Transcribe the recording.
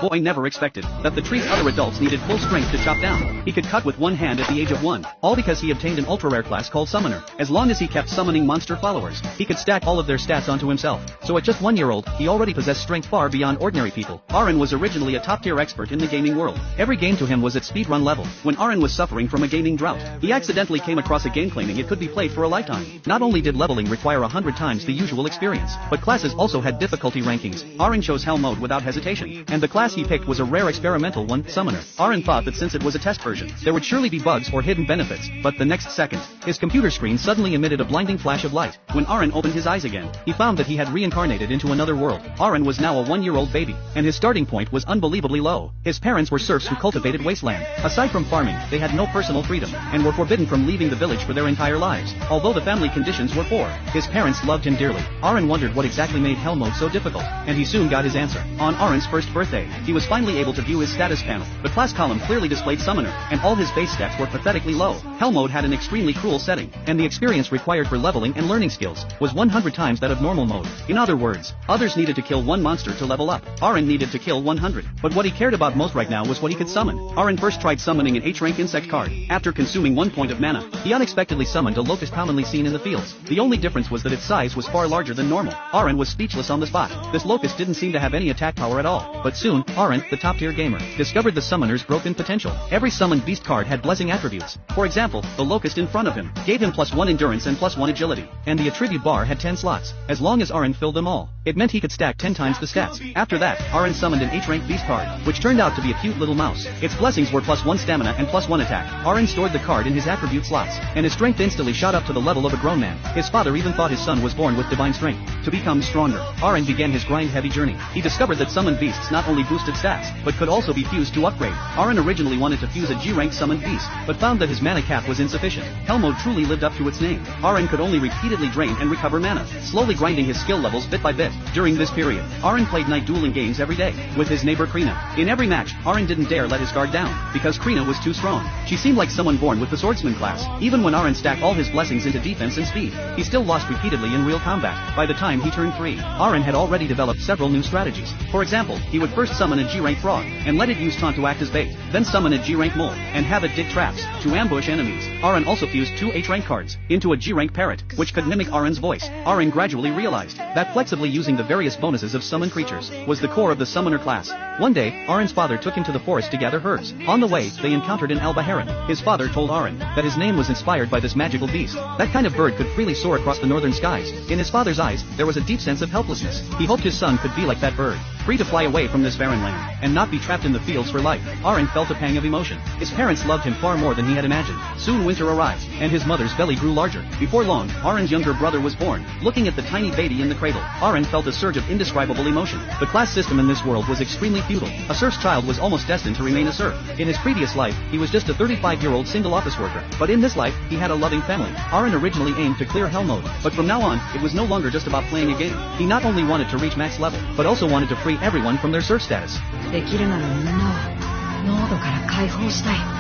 boy never expected that the trees other adults needed full strength to chop down. He could cut with one hand at the age of 1, all because he obtained an ultra-rare class called Summoner. As long as he kept summoning monster followers, he could stack all of their stats onto himself. So at just 1 year old, he already possessed strength far beyond ordinary people. Aaron was originally a top-tier expert in the gaming world. Every game to him was at speedrun level. When Aaron was suffering from a gaming drought, he accidentally came across a game claiming it could be played for a lifetime. Not only did leveling require 100 times the usual experience, but classes also had difficulty rankings. Aaron chose Hell mode without hesitation, and the class he picked was a rare experimental one, Summoner. Aaron thought that since it was a test version, there would surely be bugs or hidden benefits, but the next second, his computer screen suddenly emitted a blinding flash of light. When Aaron opened his eyes again, he found that he had reincarnated into another world. Aaron was now a 1-year-old baby, and his starting point was unbelievably low. His parents were serfs who cultivated wasteland. Aside from farming, they had no personal freedom, and were forbidden from leaving the village for their entire lives. Although the family conditions were poor, his parents loved him dearly. Aaron wondered what exactly made Hell mode so difficult, and he soon got his answer. On Aaron's first birthday, he was finally able to view his status panel. The class column clearly displayed Summoner, and all his base stats were pathetically low. Hell mode had an extremely cruel setting, and the experience required for leveling and learning skills was 100 times that of normal mode. In other words, others needed to kill 1 monster to level up. Aaron needed to kill 100. But what he cared about most right now was what he could summon. Aaron first tried summoning an H-rank insect card. After consuming 1 point of mana, he unexpectedly summoned a locust commonly seen in the fields. The only difference was that its size was far larger than normal. Aaron was speechless on the spot. This locust didn't seem to have any attack power at all. But soon, Aaron, the top-tier gamer, discovered the summoner's growth-in potential. Every summoned beast card had blessing attributes. For example, the locust in front of him gave him +1 endurance and +1 agility, and the attribute bar had 10 slots. As long as Aaron filled them all, it meant he could stack 10 times the stats. After that, Aaron summoned an H-rank beast card, which turned out to be a cute little mouse. Its blessings were +1 stamina and +1 attack. Aaron stored the card in his attribute slots, and his strength instantly shot up to the level of a grown man. His father even thought his son was born with divine strength. To become stronger, Aaron began his grind-heavy journey. He discovered that summoned beasts not only boosted stats, but could also be fused to upgrade. Aaron originally wanted to fuse a G-rank summoned beast, but found that his mana cap was insufficient. Hell mode truly lived up to its name. Aaron could only repeatedly drain and recover mana, slowly grinding his skill levels bit by bit. During this period, Aaron played night dueling games every day with his neighbor Krina. In every match, Aaron didn't dare let his guard down, because Krina was too strong. She seemed like someone born with the swordsman class. Even when Aaron stacked all his blessings into defense and speed, he still lost repeatedly in real combat. By the time he turned 3, Aaron had already developed several new strategies. For example, he would first summon a G-rank frog, and let it use taunt to act as bait, then summon a G-rank mole, and have it dig traps to ambush enemies. Aaron also fused 2 H-rank cards into a G-rank parrot, which could mimic Aaron's voice. Aaron gradually realized that flexibly using the various bonuses of summoned creatures was the core of the summoner class. One day, Aaron's father took him to the forest to gather herbs. On the way, they encountered an albaheron. His father told Aaron that his name was inspired by this magical beast. That kind of bird could freely soar across the northern skies. In his father's eyes, there was a deep sense of helplessness. He hoped his son could be like that bird, free to fly away from this barren land, and not be trapped in the fields for life. Aaron felt a pang of emotion. His parents loved him far more than he had imagined. Soon winter arrived, and his mother's belly grew larger. Before long, Aaron's younger brother was born. Looking at the tiny baby in the cradle, Aaron felt a surge of indescribable emotion. The class system in this world was extremely feudal. A serf's child was almost destined to remain a serf. In his previous life, he was just a 35-year-old single office worker. But in this life, he had a loving family. Aaron originally aimed to clear Hell mode, but from now on, it was no longer just about playing a game. He not only wanted to reach max level, but also wanted to free everyone from their serf status. できるならみんなを濃度から解放したい。